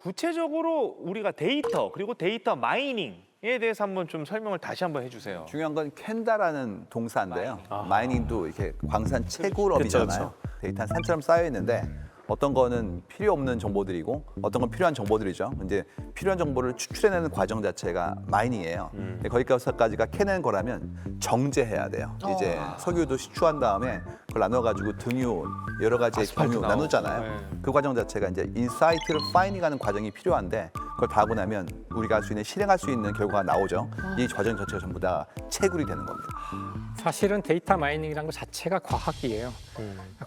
구체적으로 우리가 데이터 그리고 데이터 마이닝에 대해서 한번 좀 설명을 다시 한번 해주세요. 중요한 건 캔다라는 동사인데요. 마이닝도 이렇게 광산 채굴업이잖아요. 그쵸. 데이터 산처럼 쌓여 있는데 어떤 거는 필요 없는 정보들이고 어떤 건 필요한 정보들이죠. 이제 필요한 정보를 추출해내는 과정 자체가 마이닝이에요. 근데 거기까지가 캐내는 거라면 정제해야 돼요. 이제 석유도 시추한 다음에 그걸 나눠가지고 등유 여러 가지의 경유 나누잖아요. 네. 그 과정 자체가 이제 인사이트를 파이닝하는 과정이 필요한데 그걸 다 하고 나면 우리가 할 수 있는 실행할 수 있는 결과가 나오죠. 이 과정 자체가 전부 다 채굴이 되는 겁니다. 사실은 데이터 마이닝이라는 것 자체가 과학이에요.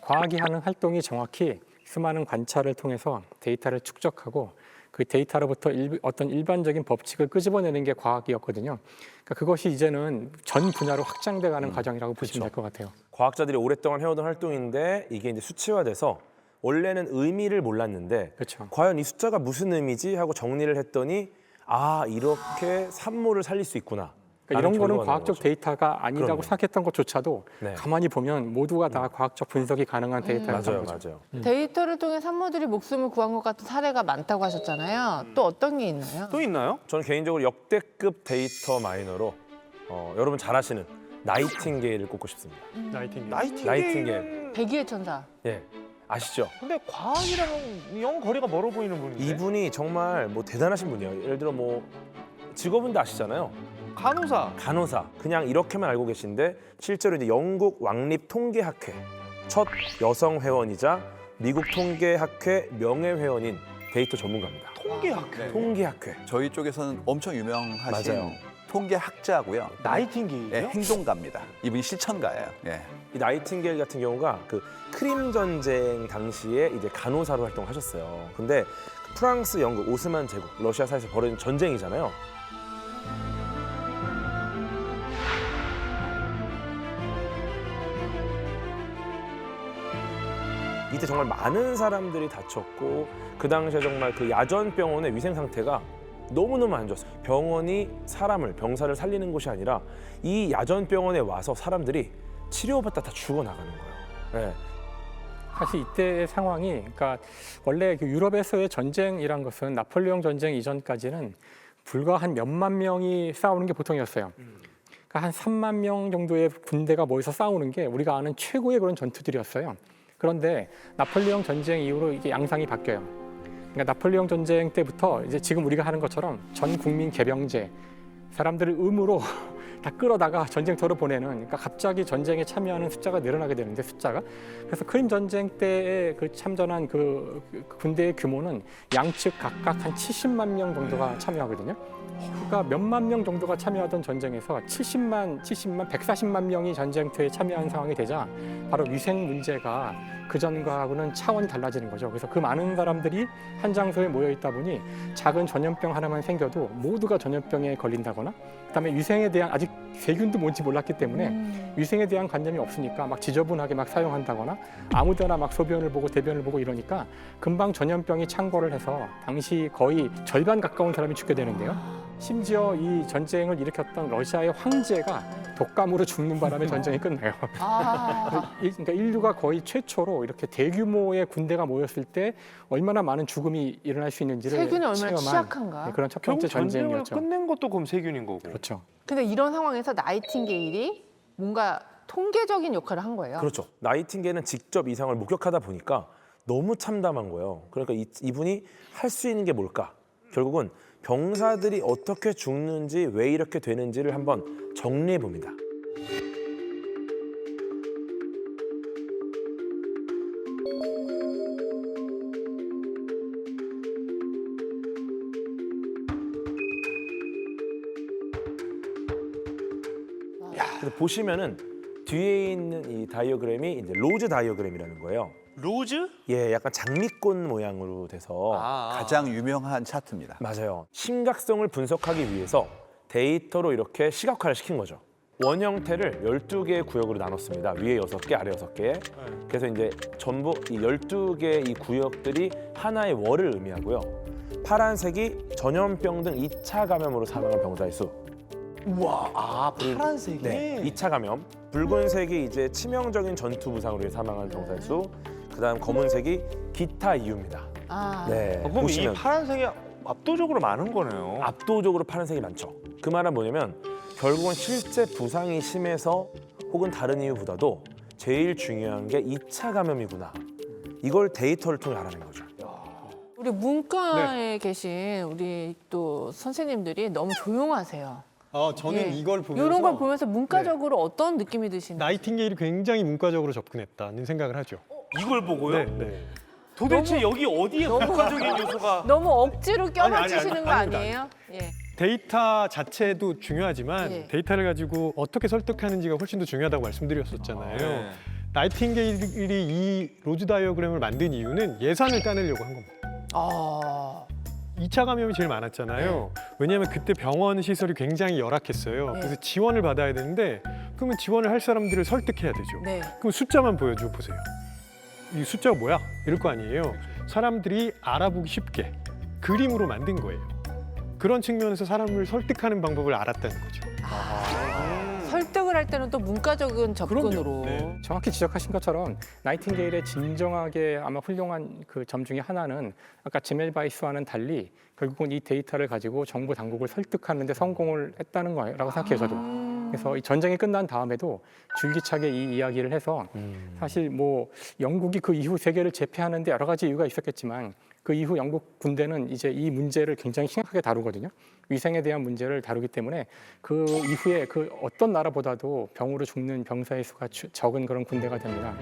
과학이 하는 활동이 정확히 수많은 관찰을 통해서 데이터를 축적하고 그 데이터로부터 어떤 일반적인 법칙을 끄집어내는 게 과학이었거든요. 그러니까 그것이 이제는 전 분야로 확장돼가는 과정이라고 보시면 될 것 같아요. 과학자들이 오랫동안 해오던 활동인데 이게 이제 수치화돼서 원래는 의미를 몰랐는데 그렇죠. 과연 이 숫자가 무슨 의미지 하고 정리를 했더니 아 이렇게 산모를 살릴 수 있구나. 그러니까 이런 거는 과학적 거죠. 데이터가 아니라고 그럼요. 생각했던 것조차도 네. 가만히 보면 모두가 다 과학적 분석이 가능한 데이터였다는 맞아요, 거죠. 맞아요. 데이터를 통해 산모들이 목숨을 구한 것 같은 사례가 많다고 하셨잖아요. 또 어떤 게 있나요? 또 있나요? 저는 개인적으로 역대급 데이터 마이너로 여러분 잘 아시는 나이팅게일을 꼽고 싶습니다. 나이팅게일. 나이팅게일은 백의의 천사. 예, 아시죠? 근데 과학이랑은 영 거리가 멀어 보이는 분인데. 이분이 정말 뭐 대단하신 분이에요. 예를 들어 뭐 직업은 다 아시잖아요. 간호사. 간호사 그냥 이렇게만 알고 계신데 실제로 이제 영국 왕립 통계학회 첫 여성 회원이자 미국 통계학회 명예회원인 데이터 전문가입니다. 통계학회. 통계학회. 저희 쪽에서는 엄청 유명하신 맞아요. 통계학자고요. 나이팅게일이요? 예, 행동가입니다. 이분이 실천가예요. 예. 이 나이팅게일 같은 경우가 그 크림 전쟁 당시에 이제 간호사로 활동하셨어요. 근데 프랑스, 영국, 오스만 제국, 러시아 사이에서 벌어진 전쟁이잖아요. 이때 정말 많은 사람들이 다쳤고 그 당시에 정말 그 야전병원의 위생 상태가 너무너무 안 좋았어요. 병원이 병사를 살리는 곳이 아니라 이 야전병원에 와서 사람들이 치료받다 다 죽어나가는 거예요. 네. 사실 이때의 상황이, 그러니까 원래 그 유럽에서의 전쟁이란 것은 나폴레옹 전쟁 이전까지는 불과 한 몇만 명이 싸우는 게 보통이었어요. 그러니까 한 3만 명 정도의 군대가 모여서 싸우는 게 우리가 아는 최고의 그런 전투들이었어요. 그런데 나폴레옹 전쟁 이후로 이게 양상이 바뀌어요. 그러니까 나폴레옹 전쟁 때부터 이제 지금 우리가 하는 것처럼 전 국민 개병제, 사람들을 의무로 다 끌어다가 전쟁터로 보내는, 그러니까 갑자기 전쟁에 참여하는 숫자가 늘어나게 되는데 그래서 크림 전쟁 때에 그 참전한 그 군대의 규모는 양측 각각 한 70만 명 정도가 참여하거든요. 그러니까 몇만 명 정도가 참여하던 전쟁에서 140만 명이 전쟁터에 참여한 상황이 되자 바로 위생 문제가 그전과는 차원이 달라지는 거죠. 그래서 그 많은 사람들이 한 장소에 모여 있다 보니 작은 전염병 하나만 생겨도 모두가 전염병에 걸린다거나, 그다음에 위생에 대한, 아직 세균도 뭔지 몰랐기 때문에 위생에 대한 관념이 없으니까 막 지저분하게 막 사용한다거나 아무데나 막 소변을 보고 대변을 보고 이러니까 금방 전염병이 창궐을 해서 당시 거의 절반 가까운 사람이 죽게 되는데요. 심지어 이 전쟁을 일으켰던 러시아의 황제가 독감으로 죽는 바람에 전쟁이 끝나요. 그러니까 인류가 거의 최초로 이렇게 대규모의 군대가 모였을 때 얼마나 많은 죽음이 일어날 수 있는지를 세균이 얼마나 체험한, 취약한가. 그런 첫 결국 번째 전쟁을 전쟁이었죠. 끝낸 것도 그럼 세균인 거고. 그렇죠. 근데 이런 상황에서 나이팅게일이 뭔가 통계적인 역할을 한 거예요. 그렇죠. 나이팅게일은 직접 이 상황을 목격하다 보니까 너무 참담한 거예요. 그러니까 이분이 할 수 있는 게 뭘까? 결국은 병사들이 어떻게 죽는지, 왜 이렇게 되는지를 한번 정리해 봅니다. 그래서 보시면은 뒤에 있는 이 다이어그램이 이제 로즈 다이어그램이라는 거예요. 로즈? 예, 약간 장미꽃 모양으로 돼서 가장 유명한 차트입니다. 맞아요. 심각성을 분석하기 위해서 데이터로 이렇게 시각화를 시킨 거죠. 원 형태를 12개의 구역으로 나눴습니다. 위에 6개, 아래 6개. 그래서 이제 전부 이 12개의 이 구역들이 하나의 월을 의미하고요. 파란색이 전염병 등 2차 감염으로 사망한 병사의 수. 우와, 파란색이? 네, 2차 감염. 붉은색이 이제 치명적인 전투 부상으로 사망한 병사의 수. 그다음 검은색이 기타 이유입니다. 아, 네, 그럼 이 보시면 파란색이 압도적으로 많은 거네요. 압도적으로 파란색이 많죠. 그 말은 뭐냐면 결국은 실제 부상이 심해서 혹은 다른 이유보다도 제일 중요한 게 2차 감염이구나. 이걸 데이터를 통해 알아낸 거죠. 우리 문과에 계신 우리 또 선생님들이 너무 조용하세요. 저는 예. 이걸 보면서 이런 걸 보면서 문과적으로 어떤 느낌이 드시나요? 나이팅게일이 굉장히 문과적으로 접근했다는 생각을 하죠. 이걸 보고요? 네. 도대체 여기 어디에 문과적인 요소가 너무 억지로 껴맞추시는 아니, 거 아닙니다. 아니에요? 예. 데이터 자체도 중요하지만 예. 데이터를 가지고 어떻게 설득하는지가 훨씬 더 중요하다고 말씀드렸었잖아요. 네. 나이팅게일이 이 로즈 다이어그램을 만든 이유는 예산을 따내려고 한 겁니다. 아, 2차 감염이 제일 많았잖아요. 왜냐하면 그때 병원 시설이 굉장히 열악했어요. 네. 그래서 지원을 받아야 되는데 그러면 지원을 할 사람들을 설득해야 되죠. 네. 그럼 숫자만 보여줘 보세요. 이 숫자가 뭐야? 이럴 거 아니에요. 사람들이 알아보기 쉽게 그림으로 만든 거예요. 그런 측면에서 사람을 설득하는 방법을 알았다는 거죠. 설득을 할 때는 또 문과적인 접근으로. 그럼요. 네. 정확히 지적하신 것처럼 나이팅게일의 진정하게 아마 훌륭한 그 점 중에 하나는 아까 제멜바이스와는 달리 결국은 이 데이터를 가지고 정부 당국을 설득하는 데 성공을 했다는 거라고 생각해요, 저도. 그래서 이 전쟁이 끝난 다음에도 줄기차게 이 이야기를 해서 사실 뭐 영국이 그 이후 세계를 제패하는데 여러 가지 이유가 있었겠지만 그 이후 영국 군대는 이제 이 문제를 굉장히 심각하게 다루거든요. 위생에 대한 문제를 다루기 때문에 그 이후에 그 어떤 나라보다도 병으로 죽는 병사의 수가 적은 그런 군대가 됩니다.